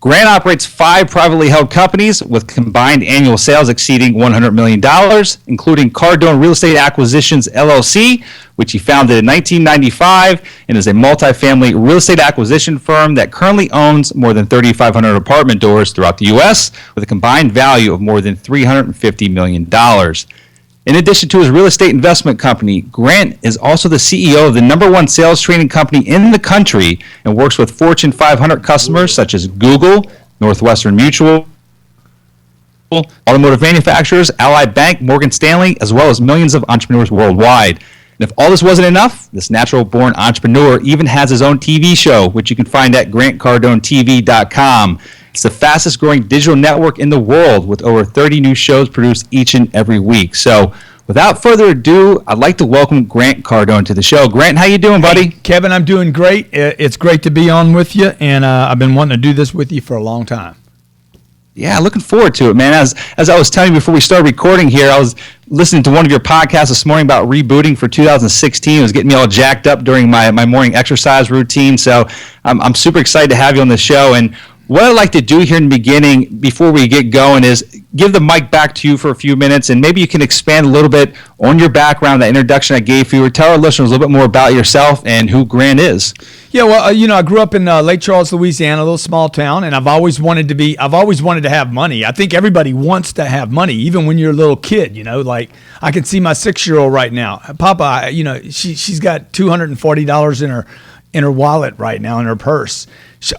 Grant operates 5 privately held companies with combined annual sales exceeding $100 million, including Cardone Real Estate Acquisitions, LLC, which he founded in 1995 and is a multifamily real estate acquisition firm that currently owns more than 3,500 apartment doors throughout the U.S. with a combined value of more than $350 million. In addition to his real estate investment company, Grant is also the CEO of the #1 sales training company in the country and works with Fortune 500 customers such as Google, Northwestern Mutual, automotive manufacturers, Ally Bank, Morgan Stanley, as well as millions of entrepreneurs worldwide. And if all this wasn't enough, this natural-born entrepreneur even has his own TV show, which you can find at grantcardonetv.com. It's the fastest growing digital network in the world with over 30 new shows produced each and every week. So without further ado, I'd like to welcome Grant Cardone to the show. Grant, how you doing, buddy? Hey, Kevin, I'm doing great. It's great to be on with you, and I've been wanting to do this with you for a long time. Yeah, looking forward to it, man. As I was telling you before we started recording here, I was listening to one of your podcasts this morning about rebooting for 2016. It was getting me all jacked up during my morning exercise routine. So I'm super excited to have you on the show. And what I'd like to do here in the beginning, before we get going, is give the mic back to you for a few minutes, and maybe you can expand a little bit on your background, that introduction I gave you, or tell our listeners a little bit more about yourself and who Grant is. Yeah, well, I grew up in Lake Charles, Louisiana, a little small town, and I've always wanted to have money. I think everybody wants to have money, even when you're a little kid. Like I can see my 6-year-old right now, Papa. She's got $240 in her wallet right now, in her purse.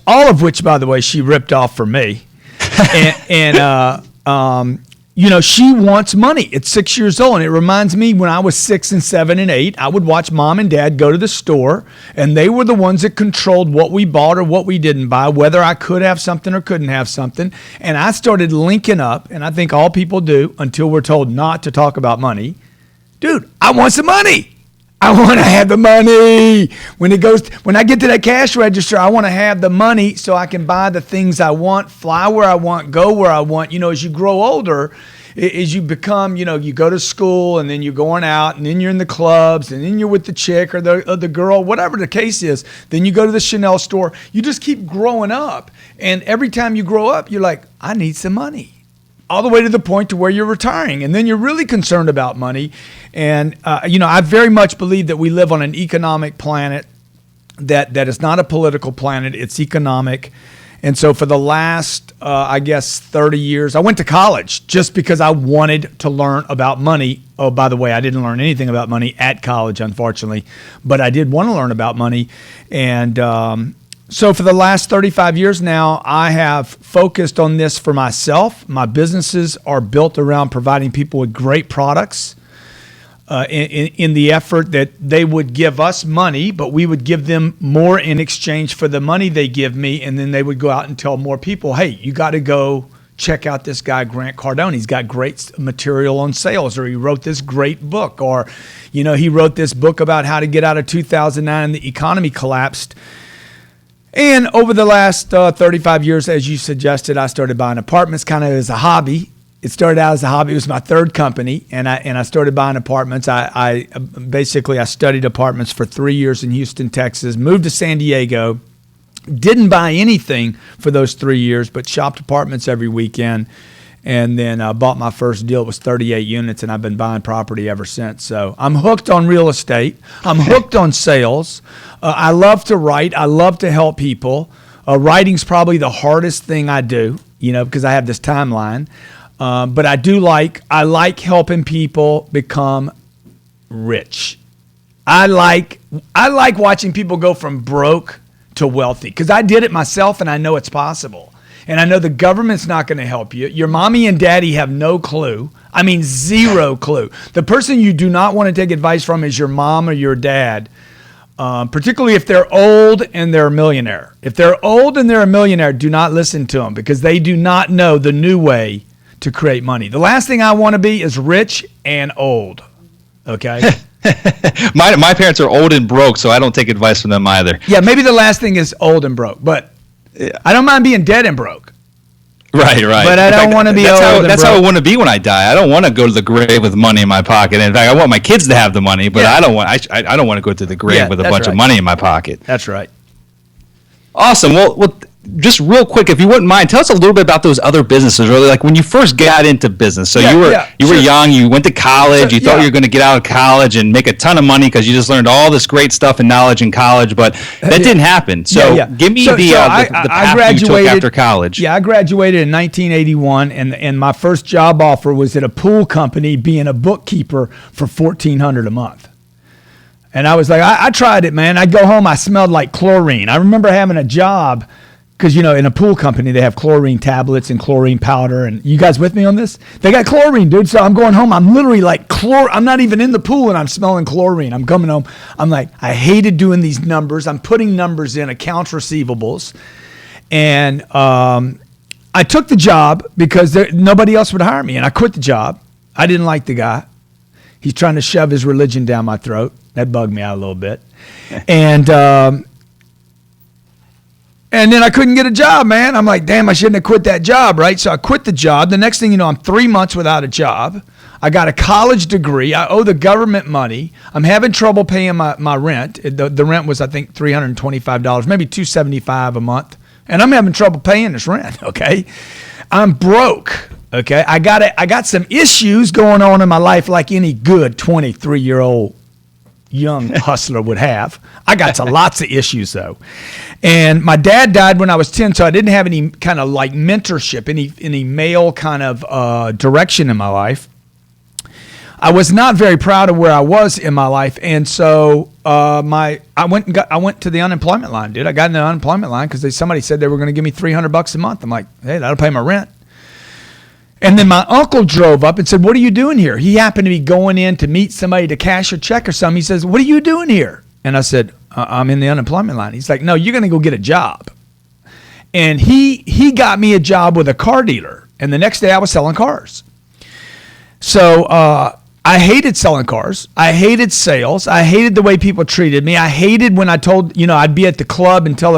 All of which, by the way, she ripped off for me. She wants money at 6 years old. And it reminds me when I was 6 and 7 and 8, I would watch Mom and Dad go to the store, and they were the ones that controlled what we bought or what we didn't buy, whether I could have something or couldn't have something. And I started linking up, and I think all people do until we're told not to talk about money. Dude, I want some money. I want to have the money. When I get to that cash register, I want to have the money so I can buy the things I want, fly where I want, go where I want. As you grow older, as you become, you go to school, and then you're going out, and then you're in the clubs, and then you're with the chick or the girl, whatever the case is. Then you go to the Chanel store. You just keep growing up. And every time you grow up, you're like, I need some money. All the way to the point to where you're retiring. And then you're really concerned about money. And, I very much believe that we live on an economic planet that is not a political planet. It's economic. And so for the last, 30 years, I went to college just because I wanted to learn about money. Oh, by the way, I didn't learn anything about money at college, unfortunately. But I did want to learn about money. And so for the last 35 years now, I have focused on this for myself. My businesses are built around providing people with great products in the effort that they would give us money, but we would give them more in exchange for the money they give me. And then they would go out and tell more people, hey, you got to go check out this guy, Grant Cardone. He's got great material on sales, or he wrote this great book, or, he wrote this book about how to get out of 2009 and the economy collapsed. And over the last 35 years, as you suggested, I started buying apartments kind of as a hobby. It started out as a hobby. It was my third company, and I started buying apartments. I studied apartments for 3 years in Houston, Texas, moved to San Diego, didn't buy anything for those 3 years, but shopped apartments every weekend. And then bought my first deal. It was 38 units, and I've been buying property ever since. So I'm hooked on real estate. I'm hooked on sales. I love to write. I love to help people. Writing's probably the hardest thing I do, because I have this timeline. But I like helping people become rich. I like watching people go from broke to wealthy, because I did it myself, and I know it's possible. And I know the government's not going to help you. Your mommy and daddy have no clue. I mean, zero clue. The person you do not want to take advice from is your mom or your dad, particularly if they're old and they're a millionaire. If they're old and they're a millionaire, do not listen to them, because they do not know the new way to create money. The last thing I want to be is rich and old, okay? My parents are old and broke, so I don't take advice from them either. Yeah, maybe the last thing is old and broke, but I don't mind being dead and broke. Right. But I don't want to be old and broke. That's how I want to be when I die. I don't want to go to the grave with money in my pocket. In fact, I want my kids to have the money, but I don't want to go to the grave with a bunch of money in my pocket. That's right. Awesome. Well, just real quick, if you wouldn't mind, tell us a little bit about those other businesses. Really, like when you first got into business. So you were young, you went to college, you thought you were going to get out of college and make a ton of money because you just learned all this great stuff and knowledge in college, but that didn't happen. So give me the path you took after college. Yeah, I graduated in 1981, and my first job offer was at a pool company, being a bookkeeper for $1,400 a month. And I was like, I tried it, man. I'd go home, I smelled like chlorine. I remember having a job. Because, in a pool company, they have chlorine tablets and chlorine powder. And you guys with me on this? They got chlorine, dude. So I'm going home. I'm literally like I'm not even in the pool and I'm smelling chlorine. I'm coming home. I'm like, I hated doing these numbers. I'm putting numbers in accounts receivables. And I took the job because nobody else would hire me. And I quit the job. I didn't like the guy. He's trying to shove his religion down my throat. That bugged me out a little bit. And then I couldn't get a job, man. I'm like, damn, I shouldn't have quit that job, right? So I quit the job. The next thing you know, I'm 3 months without a job. I got a college degree. I owe the government money. I'm having trouble paying my rent. The rent was, I think, $325, maybe $275 a month. And I'm having trouble paying this rent, okay? I'm broke, okay? I got some issues going on in my life like any good 23-year-old young hustler would have. I got lots of issues though. And my dad died when I was 10, so I didn't have any kind of like mentorship, any male kind of direction in my life. I was not very proud of where I was in my life, and so I went to the unemployment line, dude. I got in the unemployment line because somebody said they were going to give me $300 a month. I'm like, hey, that'll pay my rent. And then my uncle drove up and said, what are you doing here? He happened to be going in to meet somebody to cash a check or something. He says, what are you doing here? And I said, I'm in the unemployment line. He's like, no, you're going to go get a job. And he got me a job with a car dealer. And the next day I was selling cars. So I hated selling cars. I hated sales. I hated the way people treated me. I hated when I told, I'd be at the club and tell,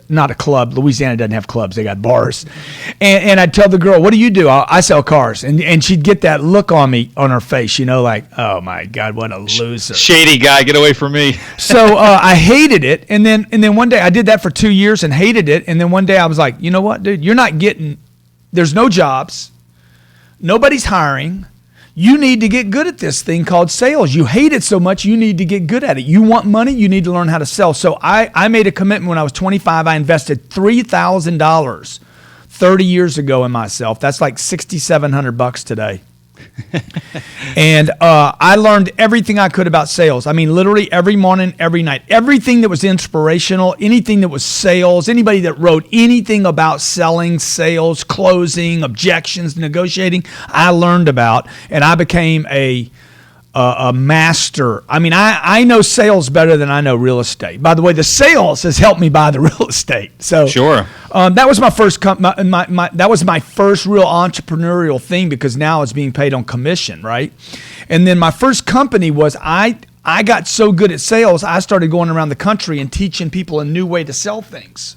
not a club. Louisiana doesn't have clubs. They got bars. And I'd tell the girl, what do you do? I sell cars. And she'd get that look on me, on her face, like, oh my God, what a loser. Shady guy, get away from me. So I hated it. And then one day I did that for 2 years and hated it. And then one day I was like, you know what, dude, there's no jobs. Nobody's hiring. You need to get good at this thing called sales. You hate it so much, you need to get good at it. You want money, you need to learn how to sell. So I made a commitment when I was 25. I invested $3,000 30 years ago in myself. That's like $6,700 today. And I learned everything I could about sales. I mean, literally every morning, every night, everything that was inspirational, anything that was sales, anybody that wrote anything about selling, sales, closing, objections, negotiating, I learned about, and I became a master. I mean, I know sales better than I know real estate. By the way, the sales has helped me buy the real estate. So sure. That was my first that was my first real entrepreneurial thing, because now it's being paid on commission, right? And then my first company was I got so good at sales, I started going around the country and teaching people a new way to sell things.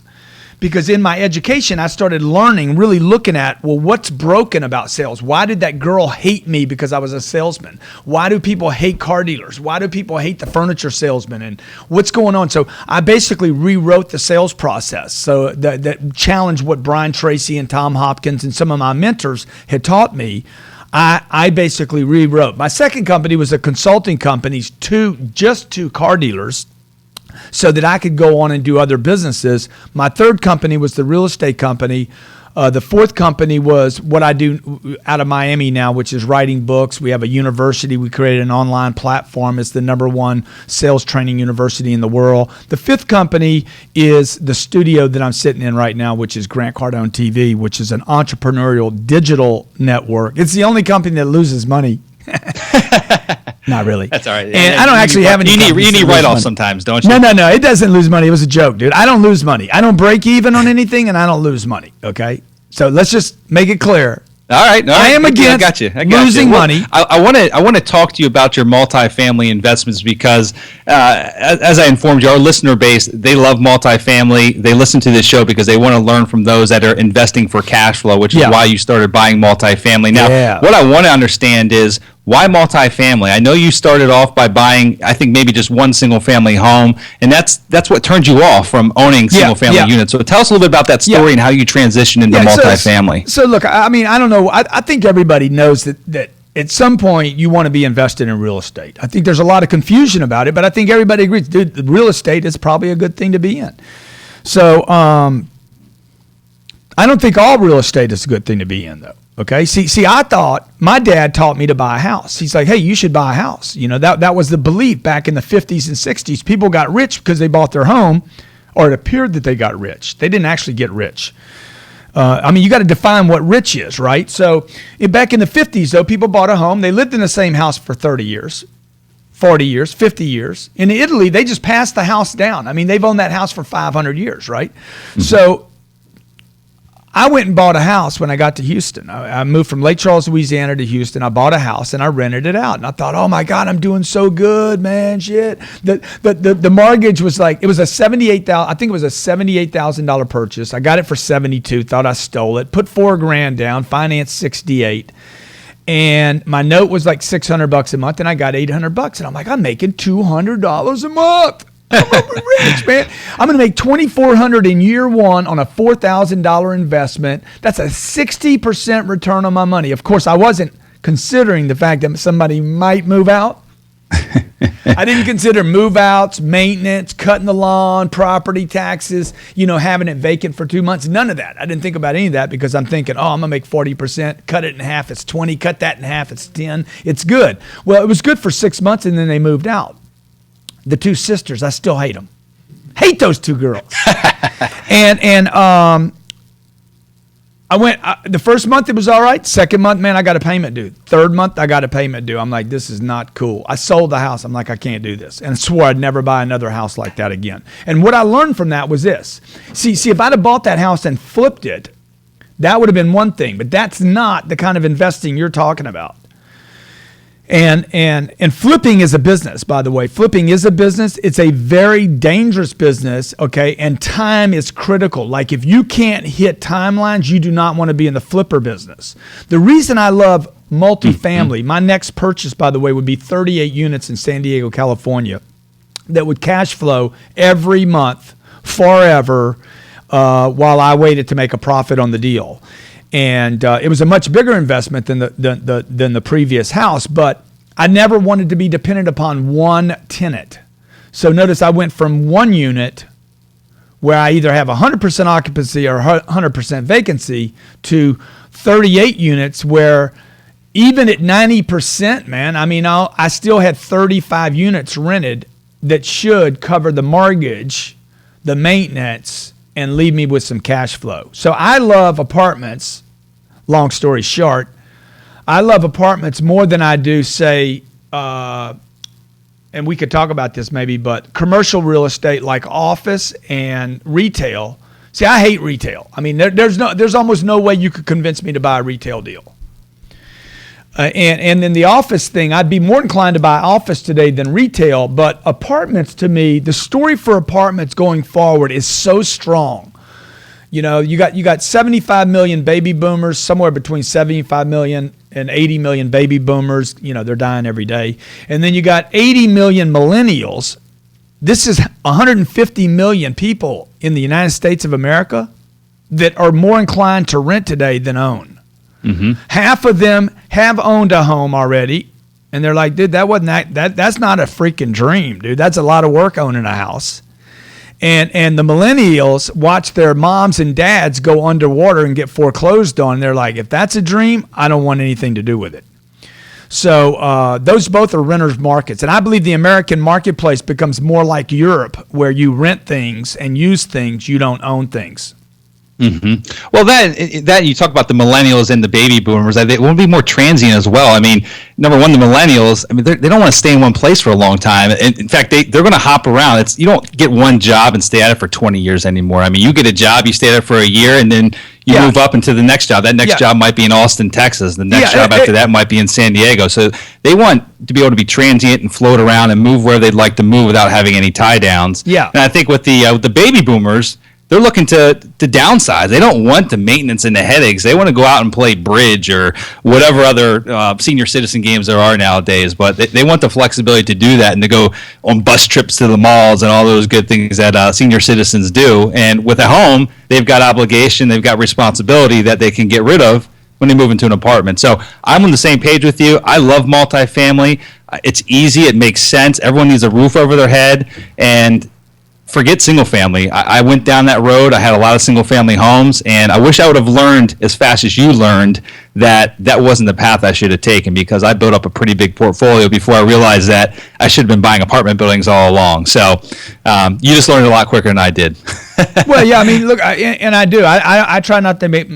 Because in my education, I started learning, really looking at, well, what's broken about sales? Why did that girl hate me because I was a salesman? Why do people hate car dealers? Why do people hate the furniture salesman? And what's going on? So I basically rewrote the sales process. So that challenged what Brian Tracy and Tom Hopkins and some of my mentors had taught me. I basically rewrote. My second company was a consulting company, just two car dealers, so that I could go on and do other businesses. My third company was the real estate company. The fourth company was what I do out of Miami now, which is writing books. We have a university. We created an online platform. It's the #1 sales training university in the world. The fifth company is the studio that I'm sitting in right now, which is Grant Cardone TV, which is an entrepreneurial digital network. It's the only company that loses money. Not really. That's all right. And I don't actually have any. You need write-offs sometimes, don't you? No. It doesn't lose money. It was a joke, dude. I don't lose money. I don't break even on anything, and I don't lose money. Okay, so let's just make it clear. All right. I am against losing money. I want to talk to you about your multifamily investments because, as I informed you, our listener base, they love multifamily. They listen to this show because they want to learn from those that are investing for cash flow, which is why you started buying multifamily. Now, what I want to understand is, Why multifamily? I know you started off by buying, I think maybe just one single family home, and that's what turned you off from owning single family units. So tell us a little bit about that story and how you transitioned into multifamily. So look, I mean, I don't know. I think everybody knows that at some point you want to be invested in real estate. I think there's a lot of confusion about it, but I think everybody agrees, dude, real estate is probably a good thing to be in. So I don't think all real estate is a good thing to be in, though. Okay. See, I thought my dad taught me to buy a house. He's like, hey, you should buy a house. You know, that was the belief back in the 50s and 60s. People got rich because they bought their home, or it appeared that they got rich. They didn't actually get rich. I mean, you got to define what rich is, right? So back in the 50s, though, people bought a home. They lived in the same house for 30 years, 40 years, 50 years. In Italy, they just passed the house down. I mean, they've owned that house for 500 years, right? Mm-hmm. So I went and bought a house when I got to Houston. I moved from Lake Charles, Louisiana to Houston. I bought a house and I rented it out. And I thought, oh my God, I'm doing so good, man, shit. The mortgage was like, it was a $78,000 purchase. I got it for 72, thought I stole it, put $4,000 down, financed 68. And my note was like $600 a month and I got $800. And I'm like, I'm making $200 a month. I'm rich, man. I'm going to make $2,400 in year one on a $4,000 investment. That's a 60% return on my money. Of course, I wasn't considering the fact that somebody might move out. I didn't consider move outs, maintenance, cutting the lawn, property taxes, having it vacant for 2 months. None of that. I didn't think about any of that because I'm thinking, I'm going to make 40%, cut it in half, it's 20, cut that in half, it's 10. It's good. Well, it was good for 6 months and then they moved out. The two sisters, I still hate them. Hate those two girls. and I went, the first month it was all right. Second month, man, I got a payment due. Third month, I got a payment due. I'm like, this is not cool. I sold the house. I'm like, I can't do this. And I swore I'd never buy another house like that again. And what I learned from that was this. See, if I'd have bought that house and flipped it, that would have been one thing. But that's not the kind of investing you're talking about. And flipping is a business, by the way. Flipping is a business. It's a very dangerous business, okay? And time is critical. Like if you can't hit timelines, you do not want to be in the flipper business. The reason I love multifamily, my next purchase, by the way, would be 38 units in San Diego, California that would cash flow every month forever while I waited to make a profit on the deal. And it was a much bigger investment than the previous house, but I never wanted to be dependent upon one tenant. So notice I went from one unit where I either have 100% occupancy or 100% vacancy to 38 units where even at 90%, man, I mean, I still had 35 units rented that should cover the mortgage, the maintenance, and leave me with some cash flow. So I love apartments, long story short. I love apartments more than I do, say, and we could talk about this maybe, but commercial real estate like office and retail. See, I hate retail. I mean, there's almost no way you could convince me to buy a retail deal. And then the office thing, I'd be more inclined to buy office today than retail. But apartments, to me, the story for apartments going forward is so strong. You got 75 million baby boomers, somewhere between 75 million and 80 million baby boomers. They're dying every day. And then you got 80 million millennials. This is 150 million people in the United States of America that are more inclined to rent today than own. Mm-hmm. Half of them have owned a home already, and they're like, dude, that's not a freaking dream, dude. That's a lot of work owning a house. And the millennials watch their moms and dads go underwater and get foreclosed on. And they're like, if that's a dream, I don't want anything to do with it. So those both are renters markets. And I believe the American marketplace becomes more like Europe, where you rent things and use things, you don't own things. Mm-hmm. Well, that you talk about the millennials and the baby boomers, they will be more transient as well. I mean, number one, the millennials, I mean, they don't want to stay in one place for a long time. In fact, they're going to hop around. You don't get one job and stay at it for 20 years anymore. I mean, you get a job, you stay there for a year, and then you move up into the next job. That next job might be in Austin, Texas. The next job after that might be in San Diego. So they want to be able to be transient and float around and move where they'd like to move without having any tie downs. Yeah. And I think with the baby boomers, they're looking to downsize. They don't want the maintenance and the headaches. They want to go out and play bridge or whatever other senior citizen games there are nowadays. But they want the flexibility to do that and to go on bus trips to the malls and all those good things that senior citizens do. And with a home, they've got obligation, they've got responsibility that they can get rid of when they move into an apartment. So I'm on the same page with you. I love multifamily. It's easy. It makes sense. Everyone needs a roof over their head. And forget single family. I went down that road. I had a lot of single family homes, and I wish I would have learned as fast as you learned that wasn't the path I should have taken, because I built up a pretty big portfolio before I realized that I should have been buying apartment buildings all along. So you just learned a lot quicker than I did. Well, yeah, I mean, look, I try not to make,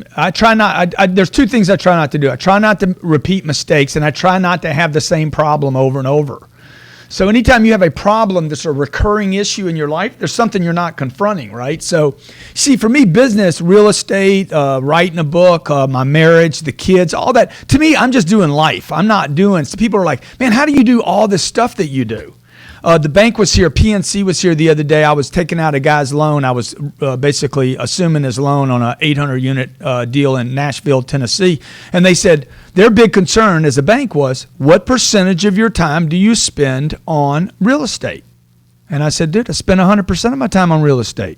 there's two things I try not to do. I try not to repeat mistakes, and I try not to have the same problem over and over. So anytime you have a problem that's a recurring issue in your life, there's something you're not confronting, right? So, see, for me, business, real estate, writing a book, my marriage, the kids, all that, to me, I'm just doing life. I'm not doing, so people are like, man, how do you do all this stuff that you do? The bank was here, PNC was here the other day. I was taking out a guy's loan. I was basically assuming his loan on an 800-unit deal in Nashville, Tennessee. And they said their big concern as a bank was, what percentage of your time do you spend on real estate? And I said, dude, I spend 100% of my time on real estate.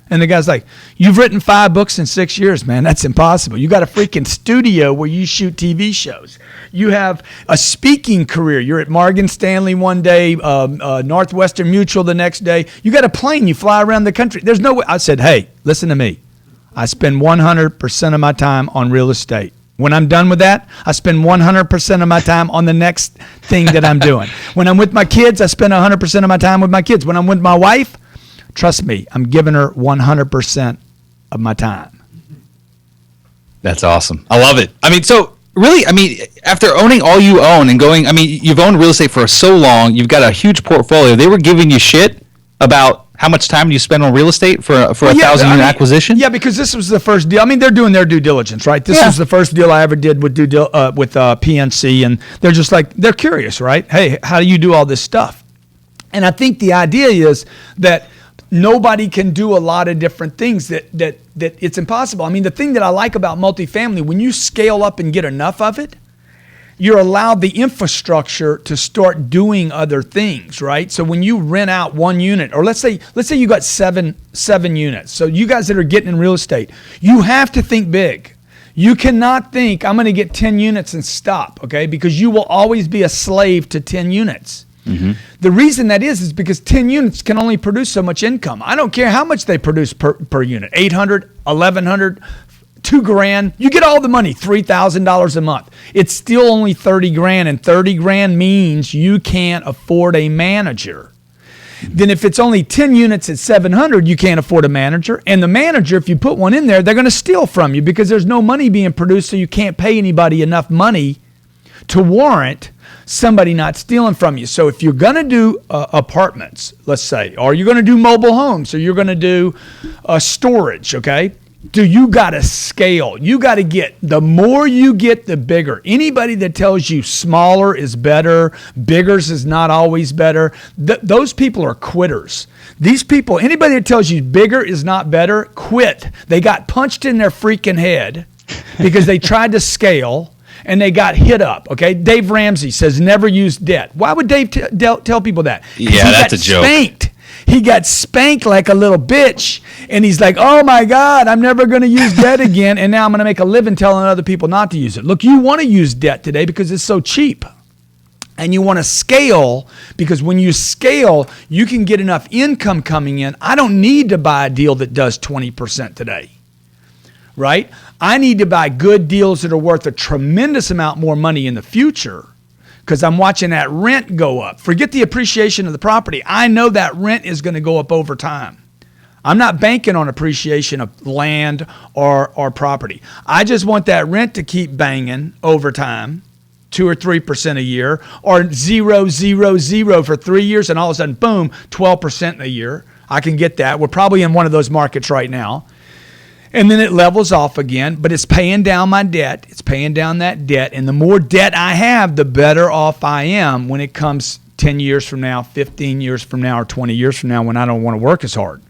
And the guy's like, you've written 5 books in 6 years, man. That's impossible. You got a freaking studio where you shoot TV shows. You have a speaking career. You're at Morgan Stanley one day, Northwestern Mutual the next day. You got a plane. You fly around the country. There's no way. I said, hey, listen to me. I spend 100% of my time on real estate. When I'm done with that, I spend 100% of my time on the next thing that I'm doing. When I'm with my kids, I spend 100% of my time with my kids. When I'm with my wife, trust me, I'm giving her 100% of my time. That's awesome. I love it. I mean, so really, I mean, after owning all you own and going, I mean, you've owned real estate for so long, you've got a huge portfolio. They were giving you shit about how much time you spend on real estate for a 1,000-unit acquisition? Yeah, because this was the first deal. I mean, they're doing their due diligence, right? This was the first deal I ever did with PNC, and they're just like, they're curious, right? Hey, how do you do all this stuff? And I think the idea is that nobody can do a lot of different things that it's impossible. I mean, the thing that I like about multifamily, when you scale up and get enough of it, you're allowed the infrastructure to start doing other things, right? So when you rent out one unit, or let's say you got seven units. So you guys that are getting in real estate, you have to think big. You cannot think, I'm going to get 10 units and stop, okay? Because you will always be a slave to 10 units. Mm-hmm. The reason that is because 10 units can only produce so much income. I don't care how much they produce per unit, 800, 1,100, $2,000. You get all the money, $3,000 a month. It's still only $30,000, and $30,000 means you can't afford a manager. Mm-hmm. Then if it's only 10 units at 700, you can't afford a manager. And the manager, if you put one in there, they're going to steal from you because there's no money being produced, so you can't pay anybody enough money to warrant somebody not stealing from you. So if you're going to do apartments, let's say, or you're going to do mobile homes, or you're going to do storage, okay? You got to scale. You got to get, the more you get, the bigger. Anybody that tells you smaller is better, bigger's is not always better, those people are quitters. These people, anybody that tells you bigger is not better, quit. They got punched in their freaking head because they tried to scale and they got hit up, okay? Dave Ramsey says never use debt. Why would Dave tell people that? Yeah, that's a joke. Spanked. He got spanked like a little bitch, and he's like, oh my God, I'm never going to use debt again, and now I'm going to make a living telling other people not to use it. Look, you want to use debt today because it's so cheap. And you want to scale because when you scale, you can get enough income coming in. I don't need to buy a deal that does 20% today. Right? I need to buy good deals that are worth a tremendous amount more money in the future because I'm watching that rent go up. Forget the appreciation of the property. I know that rent is going to go up over time. I'm not banking on appreciation of land or property. I just want that rent to keep banging over time, 2 or 3% a year, or 0, 0, 0 for 3 years, and all of a sudden, boom, 12% a year. I can get that. We're probably in one of those markets right now. And then it levels off again, but it's paying down my debt. It's paying down that debt. And the more debt I have, the better off I am when it comes 10 years from now, 15 years from now, or 20 years from now when I don't want to work as hard.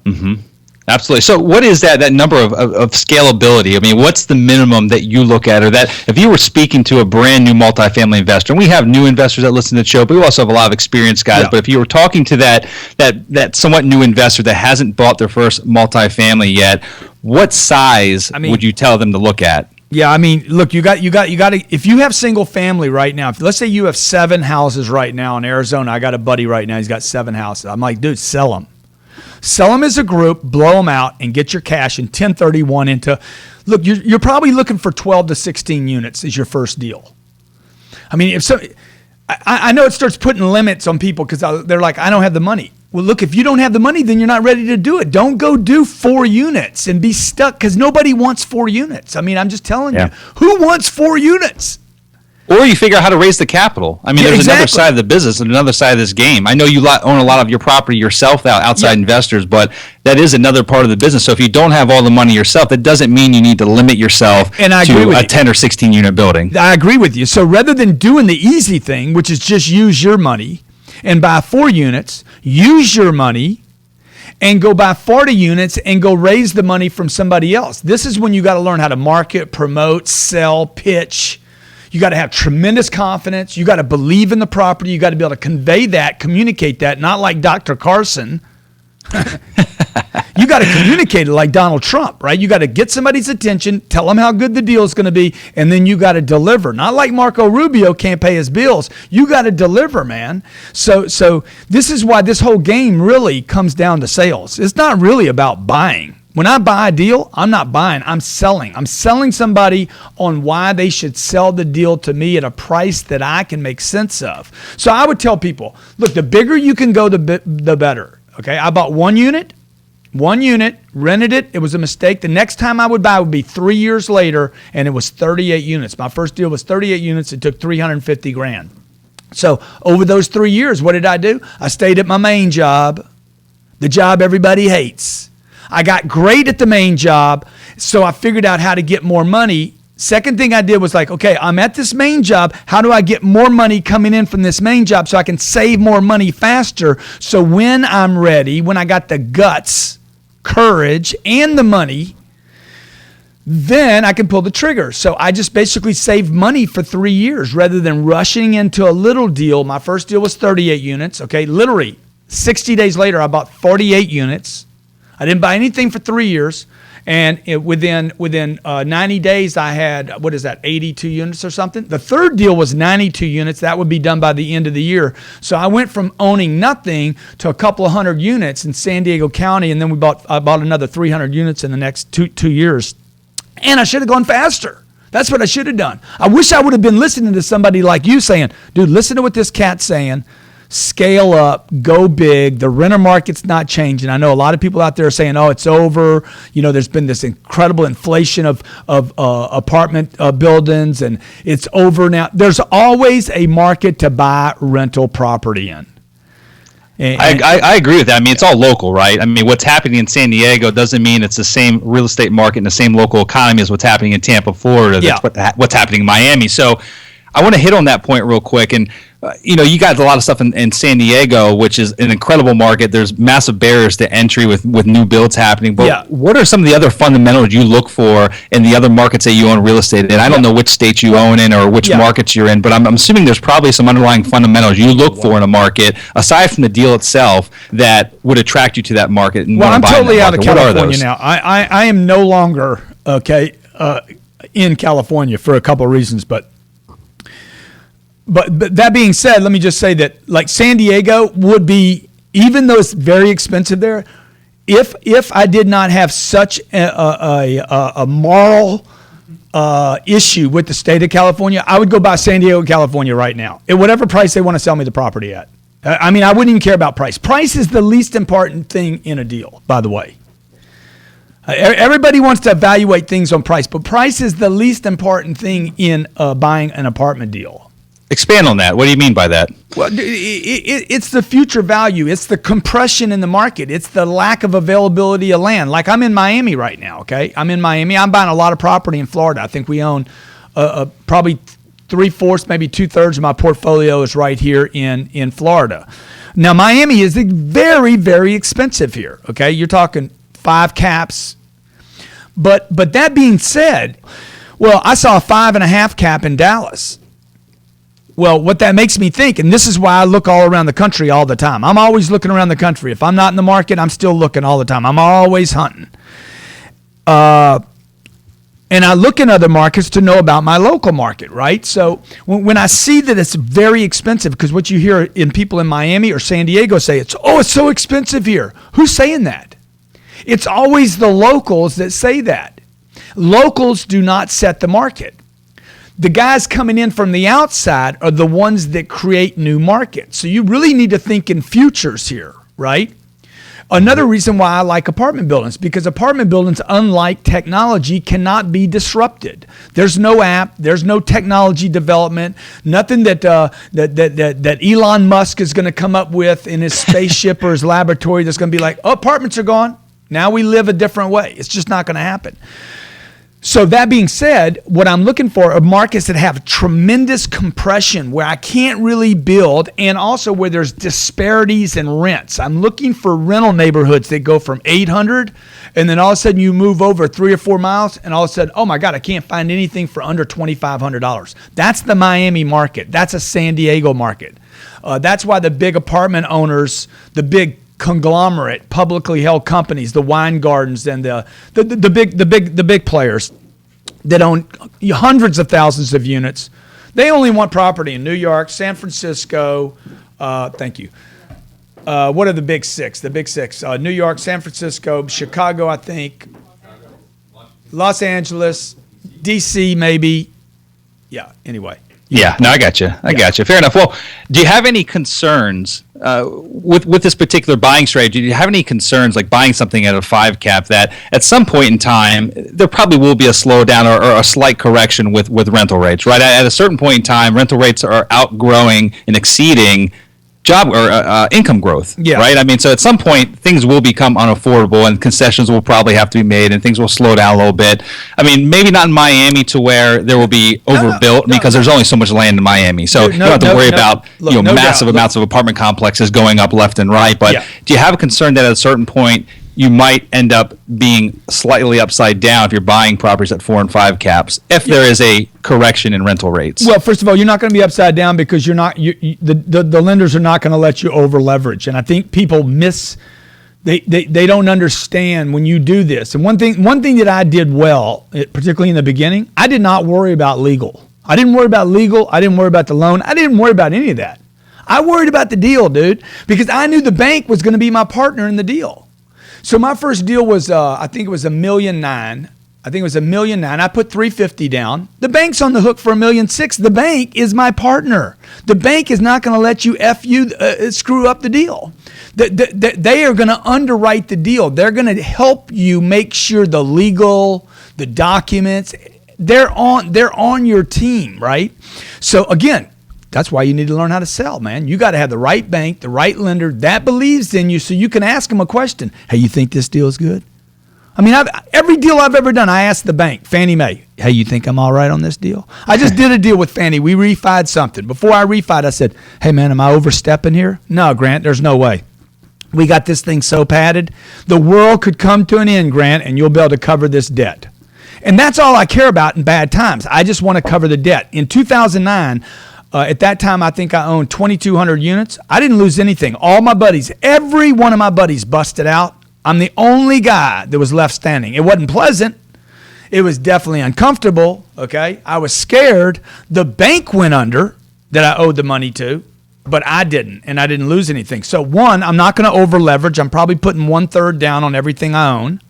Mm-hmm. Absolutely. So what is that number of scalability? I mean, what's the minimum that you look at, or that if you were speaking to a brand new multifamily investor, and we have new investors that listen to the show, but we also have a lot of experienced guys, but if you were talking to that somewhat new investor that hasn't bought their first multifamily yet, what size would you tell them to look at? Yeah, I mean, look, you got to, if you have single family right now, let's say you have 7 houses right now in Arizona. I got a buddy right now, he's got 7 houses. I'm like, dude, sell them. Sell them as a group, blow them out, and get your cash in 1031 into. Look, you're probably looking for 12 to 16 units as your first deal. I mean, I know it starts putting limits on people because they're like, I don't have the money. Well, look, if you don't have the money, then you're not ready to do it. Don't go do 4 units and be stuck because nobody wants 4 units. I mean, I'm just telling you, who wants 4 units? Or you figure out how to raise the capital. I mean, there's another side of the business and another side of this game. I know you own a lot of your property yourself, outside investors, but that is another part of the business. So if you don't have all the money yourself, that doesn't mean you need to limit yourself to a 10 or 16 unit building. I agree with you. So rather than doing the easy thing, which is just use your money and buy 4 units, use your money and go buy 40 units and go raise the money from somebody else. This is when you got to learn how to market, promote, sell, pitch. You got to have tremendous confidence. You got to believe in the property. You got to be able to convey that, communicate that, not like Dr. Carson. You got to communicate it like Donald Trump, right? You got to get somebody's attention, tell them how good the deal is going to be, and then you got to deliver. Not like Marco Rubio can't pay his bills. You got to deliver, man. So this is why this whole game really comes down to sales. It's not really about buying. When I buy a deal, I'm not buying, I'm selling. I'm selling somebody on why they should sell the deal to me at a price that I can make sense of. So I would tell people, look, the bigger you can go, the better. Okay, I bought one unit, rented it. It was a mistake. The next time I would buy would be 3 years later, and it was 38 units. My first deal was 38 units. It took $350,000. So over those 3 years, what did I do? I stayed at my main job, the job everybody hates. I got great at the main job, so I figured out how to get more money. Second thing I did was like, okay, I'm at this main job. How do I get more money coming in from this main job so I can save more money faster? So when I'm ready, when I got the guts, courage, and the money, then I can pull the trigger. So I just basically saved money for 3 years rather than rushing into a little deal. My first deal was 38 units, okay? Literally, 60 days later, I bought 48 units. I didn't buy anything for 3 years, and within 90 days, I had, 82 units or something? The third deal was 92 units. That would be done by the end of the year. So I went from owning nothing to a couple of hundred units in San Diego County, and then I bought another 300 units in the next two years. And I should have gone faster. That's what I should have done. I wish I would have been listening to somebody like you saying, dude, listen to what this cat's saying. Scale up, go big. The renter market's not changing. I know a lot of people out there are saying, oh, it's over. You know, there's been this incredible inflation of apartment buildings, and it's over now. There's always a market to buy rental property in. I agree with that. I mean, it's all local, right? I mean, what's happening in San Diego doesn't mean it's the same real estate market and the same local economy as what's happening in Tampa, Florida. That's what's happening in Miami. So I want to hit on that point real quick. And you got a lot of stuff in San Diego, which is an incredible market. There's massive barriers to entry with new builds happening. But what are some of the other fundamentals you look for in the other markets that you own real estate in? I don't know which states you own in or which markets you're in, but I'm assuming there's probably some underlying fundamentals you look for in a market, aside from the deal itself, that would attract you to that market. And I'm totally out of California now. I am no longer, in California for a couple of reasons, But that being said, let me just say that like San Diego would be, even though it's very expensive there, if I did not have such a moral issue with the state of California, I would go buy San Diego, California right now at whatever price they want to sell me the property at. I mean, I wouldn't even care about price. Price is the least important thing in a deal, by the way. Everybody wants to evaluate things on price, but price is the least important thing in buying an apartment deal. Expand on that. What do you mean by that? Well, it's the future value. It's the compression in the market. It's the lack of availability of land. Like I'm in Miami right now, okay? I'm in Miami. I'm buying a lot of property in Florida. I think we own probably 3/4, maybe 2/3 of my portfolio is right here in Florida. Now, Miami is very, very expensive here, okay? You're talking 5 caps. But that being said, well, I saw a 5.5 cap in Dallas. Well, what that makes me think, and this is why I look all around the country all the time. I'm always looking around the country. If I'm not in the market, I'm still looking all the time. I'm always hunting. And I look in other markets to know about my local market, right? So when I see that it's very expensive, because what you hear in people in Miami or San Diego say, it's so expensive here. Who's saying that? It's always the locals that say that. Locals do not set the market. The guys coming in from the outside are the ones that create new markets. So you really need to think in futures here, right? Another reason why I like apartment buildings, because apartment buildings, unlike technology, cannot be disrupted. There's no app, there's no technology development, nothing that Elon Musk is going to come up with in his spaceship or his laboratory that's going to be like, apartments are gone. Now we live a different way. It's just not going to happen. So that being said, what I'm looking for are markets that have tremendous compression where I can't really build, and also where there's disparities in rents. I'm looking for rental neighborhoods that go from 800 and then all of a sudden you move over 3 or 4 miles and all of a sudden, oh my God, I can't find anything for under $2,500. That's the Miami market. That's a San Diego market. That's why the big apartment owners, the big conglomerate, publicly held companies, the wine gardens and the big players that own hundreds of thousands of units, they only want property in New York, San Francisco. Thank you. What are the big six? The big six: New York, San Francisco, Chicago, I think, Los Angeles, DC, maybe. Yeah. Anyway. Yeah, no, I got you. I got you. Fair enough. Well, do you have any concerns with this particular buying strategy? Do you have any concerns like buying something at a 5 cap that at some point in time there probably will be a slowdown or a slight correction with rental rates, right? At a certain point in time, rental rates are outgrowing and exceeding job or income growth, right? I mean, so at some point things will become unaffordable and concessions will probably have to be made and things will slow down a little bit. I mean, maybe not in Miami to where there will be overbuilt because there's only so much land in Miami. So you don't have to worry about massive amounts of apartment complexes going up left and right. But do you have a concern that at a certain point you might end up being slightly upside down if you're buying properties at 4 and 5 caps if there is a correction in rental rates? Well, first of all, you're not going to be upside down because you're not. The lenders are not going to let you over leverage, and I think people they don't understand when you do this. And one thing that I did well, particularly in the beginning, I did not worry about legal. I didn't worry about legal. I didn't worry about the loan. I didn't worry about any of that. I worried about the deal, dude, because I knew the bank was going to be my partner in the deal. So my first deal was, I think it was $1.9 million. I put $350 down. The bank's on the hook for $1.6 million. The bank is my partner. The bank is not going to let you screw up the deal. They are going to underwrite the deal. They're going to help you make sure the legal, the documents, they're on your team, right? So again, that's why you need to learn how to sell, man. You got to have the right bank, the right lender that believes in you so you can ask them a question. Hey, you think this deal is good? I mean, every deal I've ever done, I asked the bank, Fannie Mae, hey, you think I'm all right on this deal? I just did a deal with Fannie. We refied something. Before I refied, I said, hey, man, am I overstepping here? No, Grant, there's no way. We got this thing so padded. The world could come to an end, Grant, and you'll be able to cover this debt. And that's all I care about in bad times. I just want to cover the debt. In 2009, at that time, I think I owned 2,200 units. I didn't lose anything. All my buddies, every one of my buddies busted out. I'm the only guy that was left standing. It wasn't pleasant. It was definitely uncomfortable, okay? I was scared. The bank went under that I owed the money to, but I didn't, and I didn't lose anything. So one, I'm not going to over leverage. I'm probably putting 1/3 down on everything I own.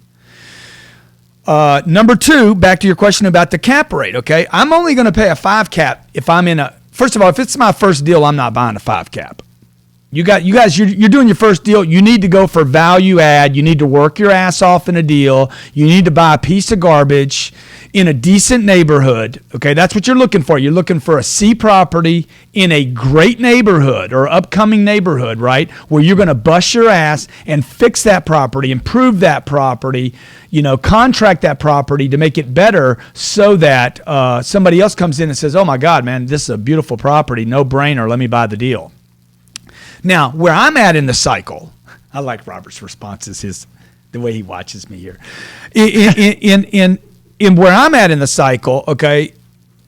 Number two, back to your question about the cap rate, okay? I'm only going to pay a 5 cap if I'm in a... First of all, if it's my first deal, I'm not buying a 5 cap. You guys, you're doing your first deal. You need to go for value add. You need to work your ass off in a deal. You need to buy a piece of garbage in a decent neighborhood. Okay, that's what you're looking for. You're looking for a C property in a great neighborhood or upcoming neighborhood, right? Where you're going to bust your ass and fix that property, improve that property, contract that property to make it better so that somebody else comes in and says, oh my God, man, this is a beautiful property. No brainer. Let me buy the deal. Now, where I'm at in the cycle, I like Robert's responses. the way he watches me here. In where I'm at in the cycle, okay,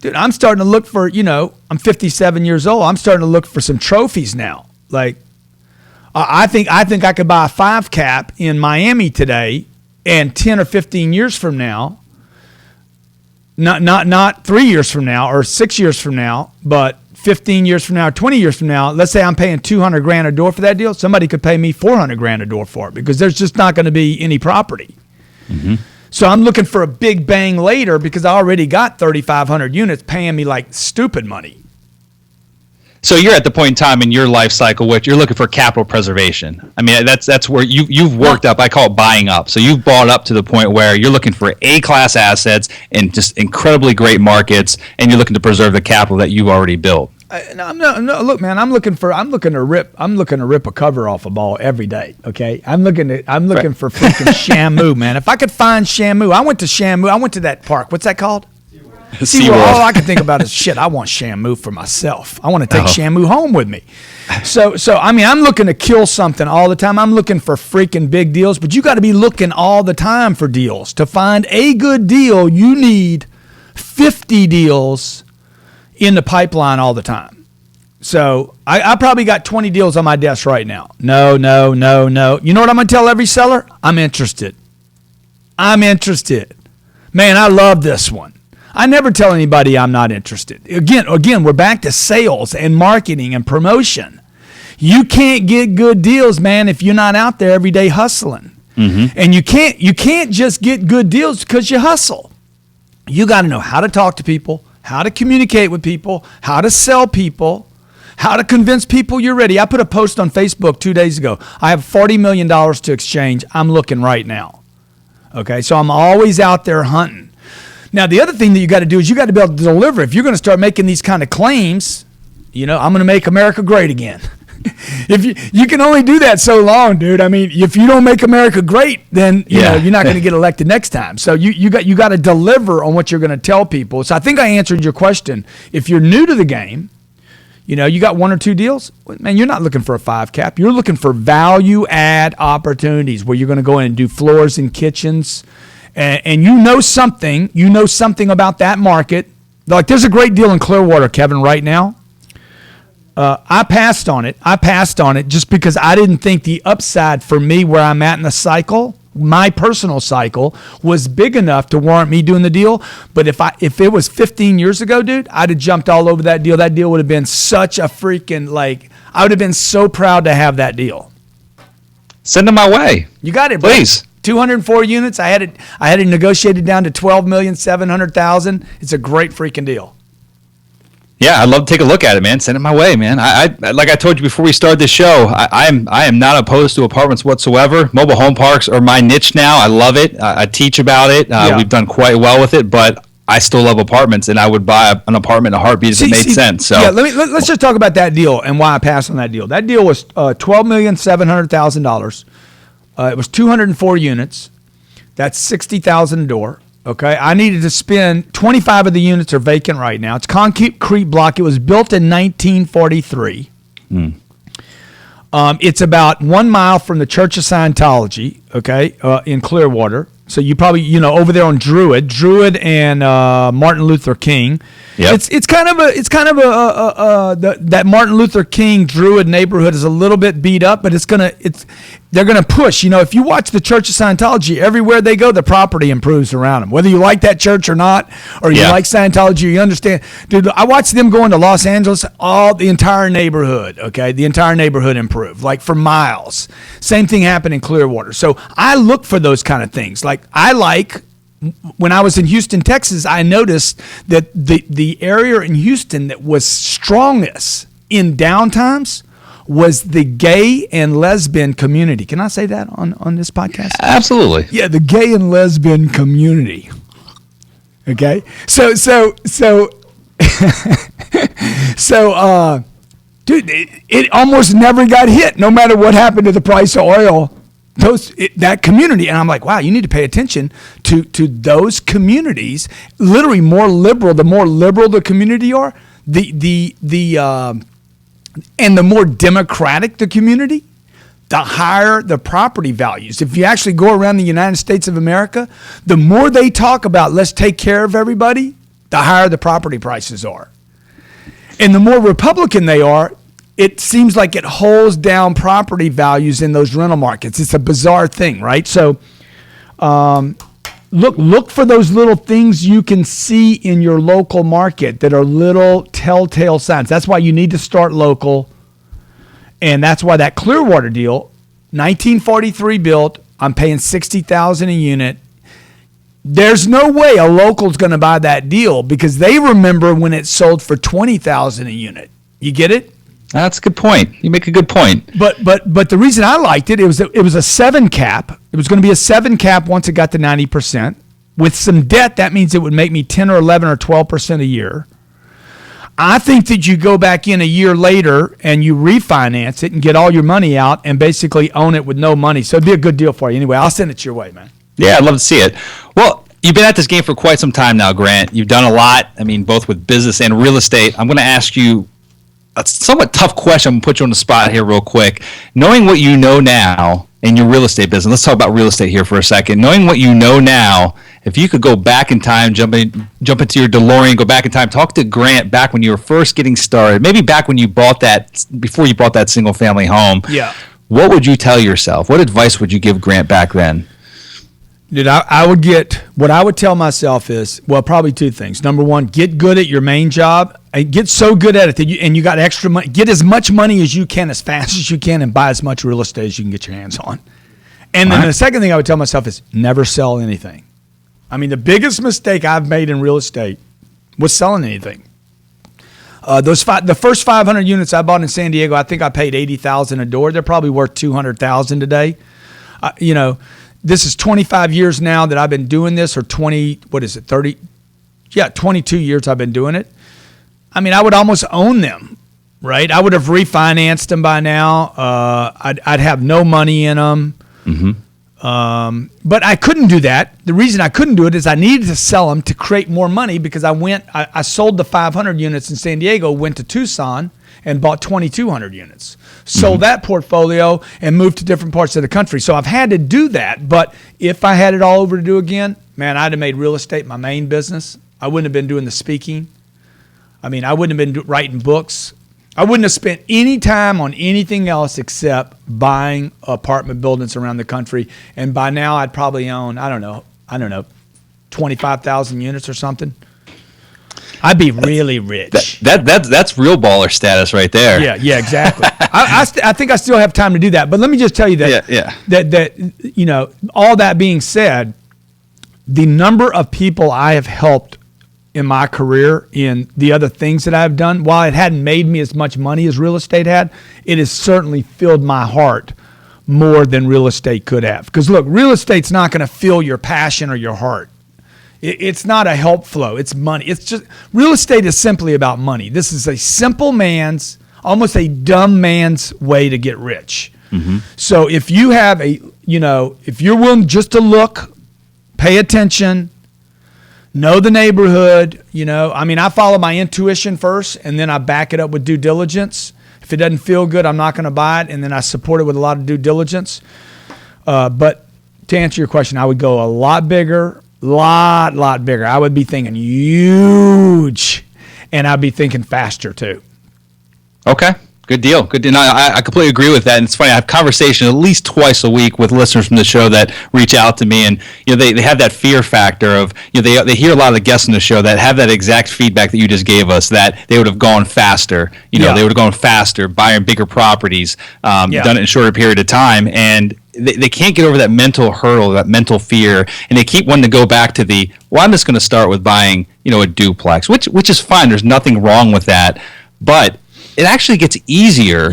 dude, I'm starting to look for, I'm 57 years old. I'm starting to look for some trophies now. Like, I think I could buy a 5 cap in Miami today, and 10 or 15 years from now, not 3 years from now or 6 years from now, but 15 years from now or 20 years from now, let's say I'm paying $200,000 a door for that deal. Somebody could pay me $400,000 a door for it because there's just not going to be any property. Mm-hmm. So I'm looking for a big bang later because I already got 3,500 units paying me like stupid money. So you're at the point in time in your life cycle which you're looking for capital preservation. I mean, that's where you've worked up. I call it buying up. So you've bought up to the point where you're looking for A-class assets in just incredibly great markets, and you're looking to preserve the capital that you've already built. No, look, man. I'm looking to rip a cover off a ball every day. Okay, I'm looking for freaking Shamu, man. If I could find Shamu, I went to that park. What's that called? SeaWorld. All I can think about is shit. I want Shamu for myself. I want to take Shamu home with me. So I mean, I'm looking to kill something all the time. I'm looking for freaking big deals, but you got to be looking all the time for deals. To find a good deal, you need 50 deals in the pipeline all the time. So I probably got 20 deals on my desk right now. No. You know what I'm going to tell every seller? I'm interested. Man, I love this one. I never tell anybody I'm not interested. Again, we're back to sales and marketing and promotion. You can't get good deals, man, if you're not out there every day hustling. Mm-hmm. And you can't just get good deals because you hustle. You got to know how to talk to people, how to communicate with people, how to sell people, how to convince people you're ready. I put a post on Facebook 2 days ago. I have $40 million to exchange. I'm looking right now. Okay, so I'm always out there hunting. Now, the other thing that you got to do is you got to be able to deliver. If you're going to start making these kind of claims, I'm going to make America great again. If you can only do that so long, dude. I mean, if you don't make America great, then you're not going to get elected next time. So you got to deliver on what you're going to tell people. So I think I answered your question. If you're new to the game, you got 1 or 2 deals, man, you're not looking for a 5 cap. You're looking for value add opportunities where you're going to go in and do floors and kitchens. And you know something about that market. Like, there's a great deal in Clearwater, Kevin, right now. I passed on it just because I didn't think the upside for me where I'm at in the cycle, my personal cycle, was big enough to warrant me doing the deal. But if it was 15 years ago, dude, I'd have jumped all over that deal. That deal would have been such a freaking, I would have been so proud to have that deal. Send them my way. You got it, bro. Please. 204 units. I had it negotiated down to $12,700,000. It's a great freaking deal. Yeah, I'd love to take a look at it, man. Send it my way, man. I like I told you before we started the show, I am not opposed to apartments whatsoever. Mobile home parks are my niche now. I love it. I teach about it. We've done quite well with it, but I still love apartments, and I would buy an apartment in a heartbeat if it made sense. So yeah, let's just talk about that deal and why I passed on that deal. That deal was $12,700,000. It was 204 units. That's $60,000 a door. Okay, I needed to spend 25 of the units are vacant right now. It's concrete block. It was built in 1943. It's about 1 mile from the Church of Scientology. Okay, in Clearwater. So you probably over there on Druid and Martin Luther King. Yep. It's kind of that Martin Luther King Druid neighborhood is a little bit beat up, but they're gonna push. If you watch the Church of Scientology, everywhere they go, the property improves around them. Whether you like that church or not, or you like Scientology, or you understand, dude. I watched them go into Los Angeles. The entire neighborhood, the entire neighborhood improved for miles. Same thing happened in Clearwater. So I look for those kind of things. When I was in Houston, Texas, I noticed that the area in Houston that was strongest in downtimes was the gay and lesbian community. Can I say that on this podcast? Absolutely. Yeah, the gay and lesbian community. Okay? So dude, it almost never got hit, no matter what happened to the price of oil. That community, and I'm like, wow, you need to pay attention to those communities. Literally, more liberal. The more liberal the community are, and the more democratic the community, the higher the property values. If you actually go around the United States of America, the more they talk about let's take care of everybody, the higher the property prices are. And the more Republican they are, it seems like it holds down property values in those rental markets. It's a bizarre thing, right? So look for those little things you can see in your local market that are little telltale signs. That's why you need to start local. And that's why that Clearwater deal, 1943 built, I'm paying $60,000 a unit. There's no way a local's going to buy that deal because they remember when it sold for $20,000 a unit. You get it? That's a good point. You make a good point. But the reason I liked it, it was a 7 cap. It was going to be a 7 cap once it got to 90%. With some debt, that means it would make me 10 or 11 or 12% a year. I think that you go back in a year later and you refinance it and get all your money out and basically own it with no money. So it'd be a good deal for you. Anyway, I'll send it your way, man. Yeah, I'd love to see it. Well, you've been at this game for quite some time now, Grant. You've done a lot. I mean, both with business and real estate. I'm going to ask you a somewhat tough question. I'm going to put you on the spot here real quick. Knowing what you know now in your real estate business, let's talk about real estate here for a second. Knowing what you know now, if you could go back in time, jump into your DeLorean, go back in time, talk to Grant back when you were first getting started, maybe back when you bought that, before you bought that single family home. Yeah. What would you tell yourself? What advice would you give Grant back then? Dude, what I would tell myself is, well, probably 2 things. Number 1, get good at your main job. Get so good at it that you got extra money. Get as much money as you can, as fast as you can, and buy as much real estate as you can get your hands on. And then the second thing I would tell myself is never sell anything. I mean, the biggest mistake I've made in real estate was selling anything. The first 500 units I bought in San Diego, I think I paid $80,000 a door. They're probably worth $200,000 today. This is 25 years now that I've been doing this, or 30? Yeah, 22 years I've been doing it. I mean, I would almost own them, right? I would have refinanced them by now. I'd have no money in them. Mm-hmm. But I couldn't do that. The reason I couldn't do it is I needed to sell them to create more money because I sold the 500 units in San Diego, went to Tucson, and bought 2,200 units. Sold that portfolio and moved to different parts of the country. So I've had to do that. But if I had it all over to do again, man, I'd have made real estate my main business. I wouldn't have been doing the speaking. I mean, I wouldn't have been writing books. I wouldn't have spent any time on anything else except buying apartment buildings around the country. And by now, I'd probably own, I don't know, 25,000 units or something. I'd be really rich. That's real baller status right there. Yeah, exactly. I think I still have time to do that. But let me just tell you that all that being said, the number of people I have helped in my career in the other things that I've done, while it hadn't made me as much money as real estate had, it has certainly filled my heart more than real estate could have. Because look, real estate's not going to fill your passion or your heart. It's not a help flow. It's money. It's just, real estate is simply about money. This is a simple man's, almost a dumb man's way to get rich. Mm-hmm. So if you have if you're willing just to look, pay attention, know the neighborhood, I follow my intuition first and then I back it up with due diligence. If it doesn't feel good, I'm not going to buy it, and then I support it with a lot of due diligence. But to answer your question, I would go a lot bigger, lot bigger. I would be thinking huge, and I'd be thinking faster too. Okay. Good deal. Good deal. No, I completely agree with that. And it's funny, I have conversation at least twice a week with listeners from the show that reach out to me, and they have that fear factor of they hear a lot of the guests on the show that have that exact feedback that you just gave us, that they would have gone faster. They would have gone faster, buying bigger properties, done it in a shorter period of time, and they can't get over that mental hurdle, that mental fear, and they keep wanting to go back to I'm just going to start with buying a duplex, which is fine. There's nothing wrong with that, but it actually gets easier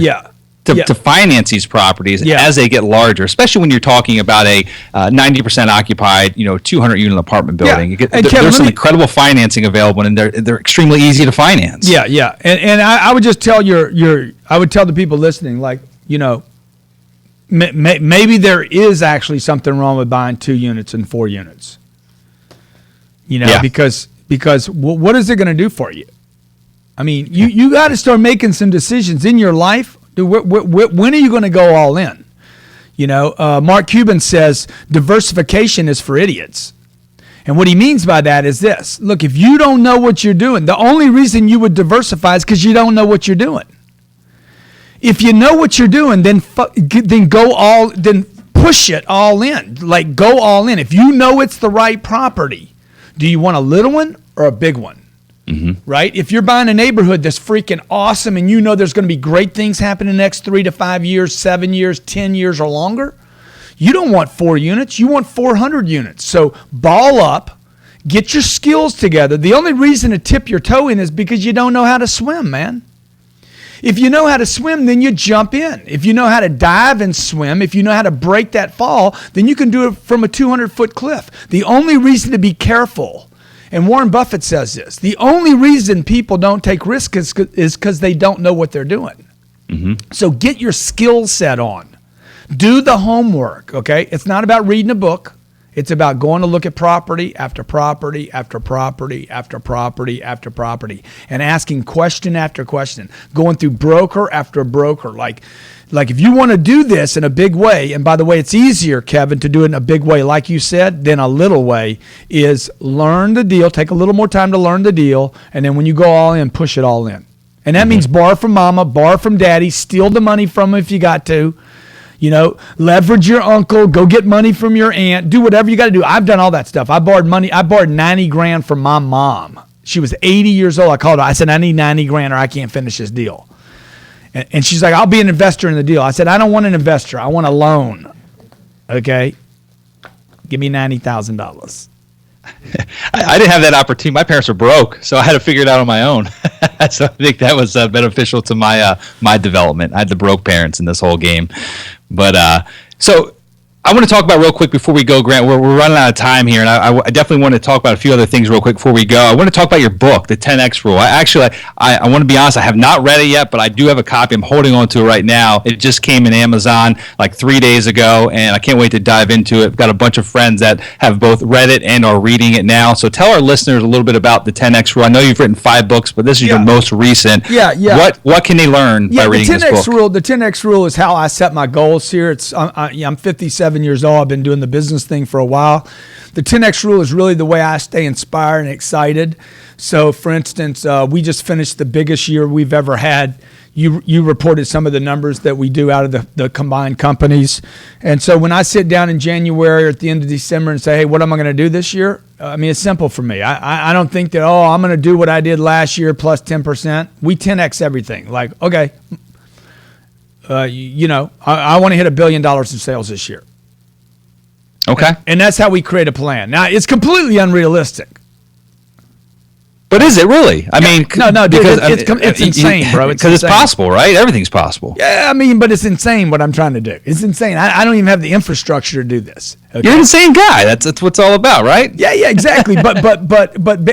to finance these properties as they get larger, especially when you're talking about a 90% occupied, 200-unit apartment building. There's some incredible financing available, and they're extremely easy to finance. Yeah. And I would just tell I would tell the people listening, maybe there is actually something wrong with buying 2 units and 4 units. Because what is it going to do for you? I mean, you got to start making some decisions in your life. Dude, when are you going to go all in? Mark Cuban says diversification is for idiots. And what he means by that is this. Look, if you don't know what you're doing, the only reason you would diversify is because you don't know what you're doing. If you know what you're doing, then push it all in. Like, go all in. If you know it's the right property, do you want a little one or a big one? Mm-hmm. Right? If you're buying a neighborhood that's freaking awesome and you know there's going to be great things happening in the next 3 to 5 years, 7 years, 10 years or longer, you don't want 4 units. You want 400 units. So ball up, get your skills together. The only reason to tip your toe in is because you don't know how to swim, man. If you know how to swim, then you jump in. If you know how to dive and swim, if you know how to break that fall, then you can do it from a 200-foot cliff. The only reason to be careful, and Warren Buffett says this, the only reason people don't take risks is because they don't know what they're doing. Mm-hmm. So get your skill set on. Do the homework, okay? It's not about reading a book. It's about going to look at property after property after property after property after property and asking question after question, going through broker after broker. Like if you want to do this in a big way, and by the way, it's easier, Kevin, to do it in a big way, like you said, than a little way, is learn the deal, take a little more time to learn the deal, and then when you go all in, push it all in. And that means borrow from mama, borrow from daddy, steal the money from them if you got to. Leverage your uncle, go get money from your aunt, do whatever you got to do. I've done all that stuff. I borrowed money. I borrowed $90,000 from my mom. She was 80 years old. I called her. I said, I need $90,000 or I can't finish this deal. And she's like, I'll be an investor in the deal. I said, I don't want an investor. I want a loan. Okay. Give me $90,000. I didn't have that opportunity. My parents were broke, so I had to figure it out on my own. So I think that was beneficial to my development. I had the broke parents in this whole game. But so I want to talk about real quick before we go, Grant. We're running out of time here, and I definitely want to talk about a few other things real quick before we go. I want to talk about your book, The 10X Rule. I want to be honest, I have not read it yet, but I do have a copy. I'm holding on to it right now. It just came in Amazon like 3 days ago, and I can't wait to dive into it. I've got a bunch of friends that have both read it and are reading it now. So tell our listeners a little bit about The 10X Rule. I know you've written 5 books, but this is your most recent. Yeah. What can they learn by reading this book? The 10X Rule is how I set my goals here. I'm 57 years old. I've been doing the business thing for a while. The 10X Rule is really the way I stay inspired and excited. So, for instance, we just finished the biggest year we've ever had. You reported some of the numbers that we do out of the combined companies. And so when I sit down in January or at the end of December and say, hey, what am I going to do this year? It's simple for me. I don't think that, I'm going to do what I did last year plus 10%. We 10X everything. Like, okay, I want to hit $1 billion in sales this year. Okay. And that's how we create a plan. Now, it's completely unrealistic. But is it really? No, dude, it's insane, bro. Because it's possible, right? Everything's possible. Yeah, but it's insane what I'm trying to do. It's insane. I don't even have the infrastructure to do this. Okay? You're an insane guy. That's what it's all about, right? Yeah, exactly. but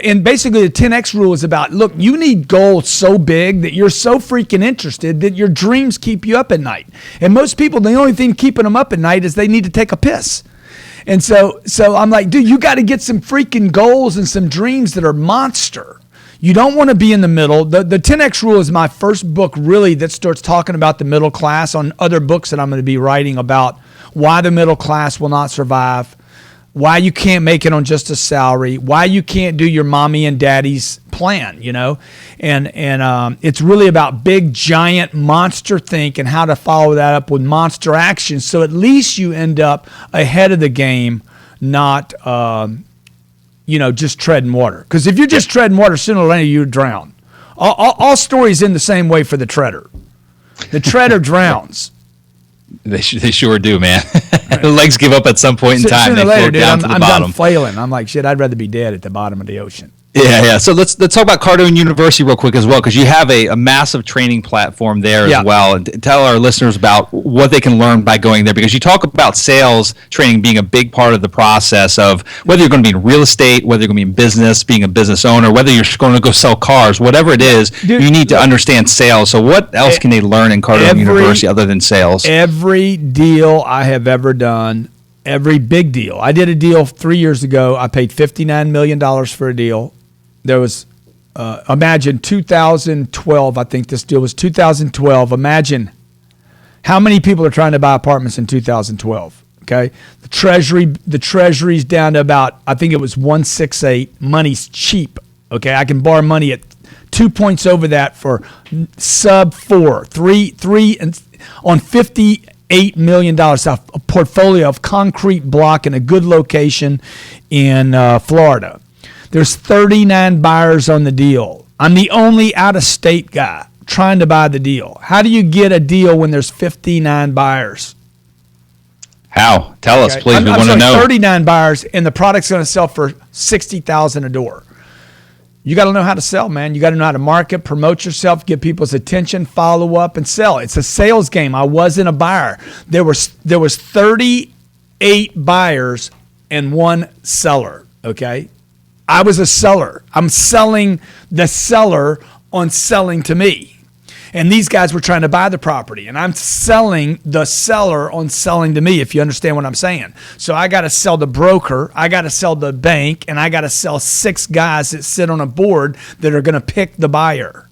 and basically the 10X Rule is about, look, you need goals so big that you're so freaking interested that your dreams keep you up at night. And most people, the only thing keeping them up at night is they need to take a piss. And so I'm like, dude, you got to get some freaking goals and some dreams that are monster. You don't want to be in the middle. The 10X Rule is my first book really that starts talking about the middle class on other books that I'm going to be writing about why the middle class will not survive, why you can't make it on just a salary, why you can't do your mommy and daddy's plan, and it's really about big, giant monster think and how to follow that up with monster action. So at least you end up ahead of the game, not, just treading water. Because if you're just treading water, sooner or later you drown. All stories end the same way for the treader. The treader drowns. They sure do, man. The legs give up at some point in time. They float down to the bottom. I'm done flailing. I'm like, shit, I'd rather be dead at the bottom of the ocean. Yeah. So let's talk about Cardone University real quick as well, because you have a massive training platform there as well. And tell our listeners about what they can learn by going there, because you talk about sales training being a big part of the process of whether you're going to be in real estate, whether you're going to be in business, being a business owner, whether you're going to go sell cars, whatever it is, you need to understand sales. So what else can they learn in Cardone University other than sales? Every deal I have ever done, every big deal. I did a deal 3 years ago. I paid $59 million for a deal. There was, imagine 2012, I think this deal was 2012. Imagine How many people are trying to buy apartments in 2012? Okay, the treasury's down to about, I think it was 168. Money's cheap. Okay, I can borrow money at 2 points over that for sub 4, 3 and on $58 million, a portfolio of concrete block in a good location in Florida. There's 39 buyers on the deal. I'm the only out-of-state guy trying to buy the deal. How do you get a deal when there's 59 buyers? How? Tell us, please. We want to know. 39 buyers, and the product's going to sell for $60,000 a door. You got to know how to sell, man. You got to know how to market, promote yourself, get people's attention, follow up, and sell. It's a sales game. I wasn't a buyer. There was 38 buyers and 1 seller. Okay, I was a seller. I'm selling the seller on selling to me. And these guys were trying to buy the property, and I'm selling the seller on selling to me, if you understand what I'm saying. So I got to sell the broker, I got to sell the bank, and I got to sell 6 guys that sit on a board that are going to pick the buyer.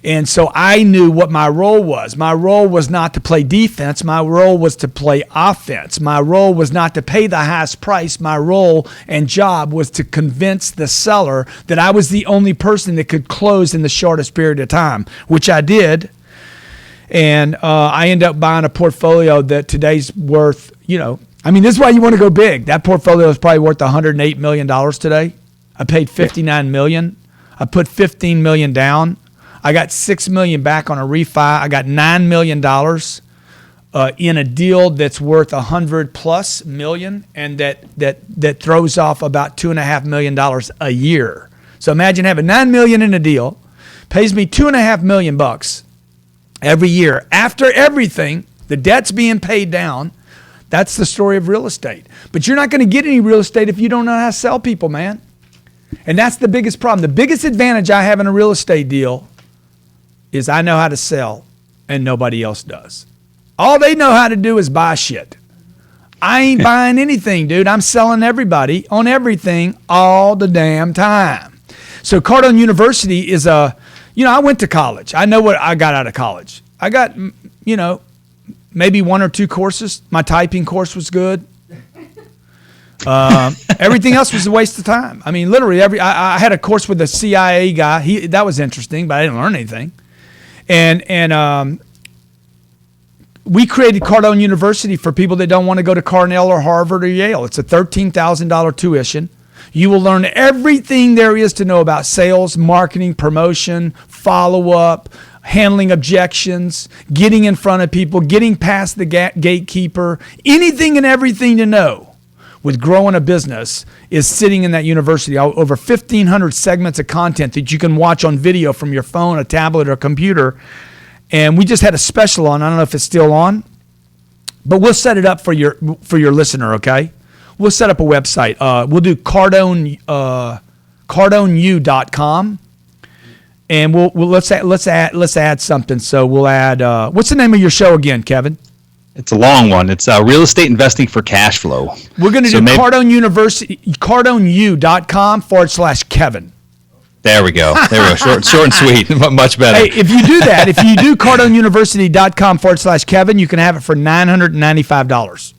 And so I knew what my role was. My role was not to play defense. My role was to play offense. My role was not to pay the highest price. My role and job was to convince the seller that I was the only person that could close in the shortest period of time, which I did. And I ended up buying a portfolio that today's worth, this is why you want to go big. That portfolio is probably worth $108 million today. I paid $59 million. I put $15 million down. I got $6 million back on a refi. I got $9 million in a deal that's worth $100+ million, and that throws off about $2.5 million a year. So imagine having $9 million in a deal, pays me $2.5 million every year. After everything, the debt's being paid down. That's the story of real estate. But you're not going to get any real estate if you don't know how to sell people, man. And that's the biggest problem. The biggest advantage I have in a real estate deal is I know how to sell and nobody else does. All they know how to do is buy shit. I ain't buying anything, dude. I'm selling everybody on everything all the damn time. So Cardone University is I went to college. I know what I got out of college. I got, maybe 1 or 2 courses. My typing course was good. Everything else was a waste of time. I mean, literally I had a course with a CIA guy. That was interesting, but I didn't learn anything. And we created Cardone University for people that don't want to go to Cornell or Harvard or Yale. It's a $13,000 tuition. You will learn everything there is to know about sales, marketing, promotion, follow-up, handling objections, getting in front of people, getting past the gatekeeper. Anything and everything to know with growing a business is sitting in that university. Over 1,500 segments of content that you can watch on video from your phone, a tablet, or a computer. And we just had a special on. I don't know if it's still on, but we'll set it up for your listener, okay? We'll set up a website. We'll do cardoneu.com, and let's add something. So we'll add. What's the name of your show again, Kevin? It's a long one. It's Real Estate Investing for Cash Flow. We're going to do Cardone University, cardoneu.com/Kevin. There we go. Short and sweet. Much better. Hey, if you do that, if you do cardonuniversity.com/Kevin, you can have it for $995.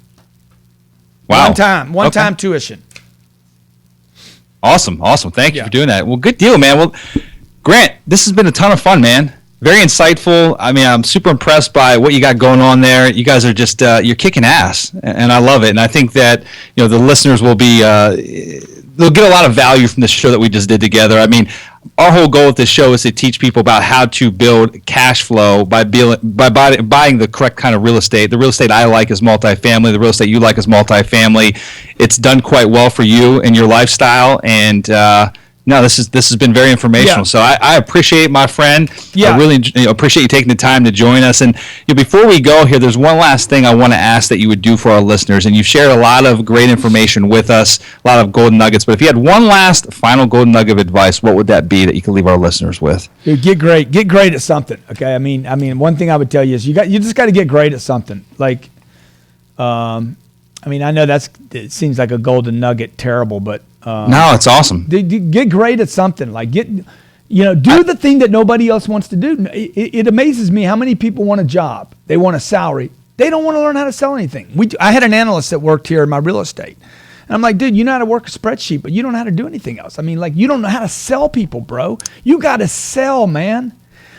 Wow. One time tuition. Awesome. Thank you for doing that. Well, good deal, man. Well, Grant, this has been a ton of fun, man. Very insightful. I mean, I'm super impressed by what you got going on there. You guys are just, you're kicking ass, and I love it. And I think that, the listeners will be, they'll get a lot of value from the show that we just did together. I mean, our whole goal with this show is to teach people about how to build cash flow by buying the correct kind of real estate. The real estate I like is multifamily. The real estate you like is multifamily. It's done quite well for you and your lifestyle, and no, this has been very informational. Yeah. So I appreciate, my friend. Yeah. I really appreciate you taking the time to join us. And before we go here, there's one last thing I want to ask that you would do for our listeners. And you've shared a lot of great information with us, a lot of golden nuggets. But if you had one last final golden nugget of advice, what would that be that you could leave our listeners with? Dude, get great at something. Okay, I mean, one thing I would tell you is you just got to get great at something. Like, I know it seems like a golden nugget, terrible, but. No, it's awesome. Get great at something. Like get Do the thing that nobody else wants to do. It amazes me how many people want a job. They want a salary. They don't want to learn how to sell anything. I had an analyst that worked here in my real estate. And I'm like, dude, you know how to work a spreadsheet, but you don't know how to do anything else. I mean, like, you don't know how to sell people, bro. You got to sell, man.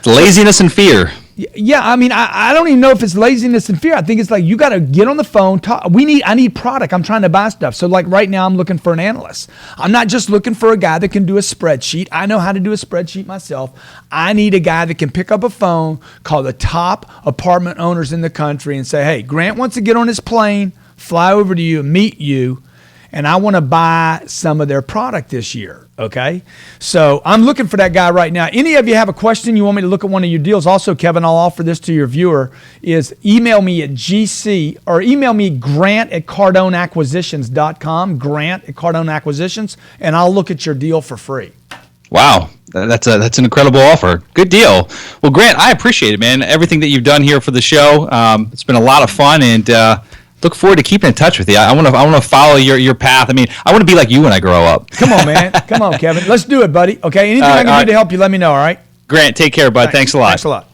Laziness and fear. Yeah, I mean, I don't even know if it's laziness and fear. I think it's like you got to get on the phone, talk. I need product. I'm trying to buy stuff. So like right now I'm looking for an analyst. I'm not just looking for a guy that can do a spreadsheet. I know how to do a spreadsheet myself. I need a guy that can pick up a phone, call the top apartment owners in the country and say, hey, Grant wants to get on his plane, fly over to you, meet you, and I want to buy some of their product this year, okay? So I'm looking for that guy right now. Any of you have a question you want me to look at one of your deals? Also, Kevin, I'll offer this to your viewer, is email me at GC or email me grant@cardoneacquisitions.com, grant@cardoneacquisitions, and I'll look at your deal for free. Wow, that's an incredible offer. Good deal. Well, Grant, I appreciate it, man. Everything that you've done here for the show. It's been a lot of fun, and look forward to keeping in touch with you. I want to follow your path. I mean, I want to be like you when I grow up. Come on, man. Come on, Kevin. Let's do it, buddy. Okay. Anything I can do to help you, let me know. All right. Grant, take care, bud. Thanks a lot. Thanks a lot.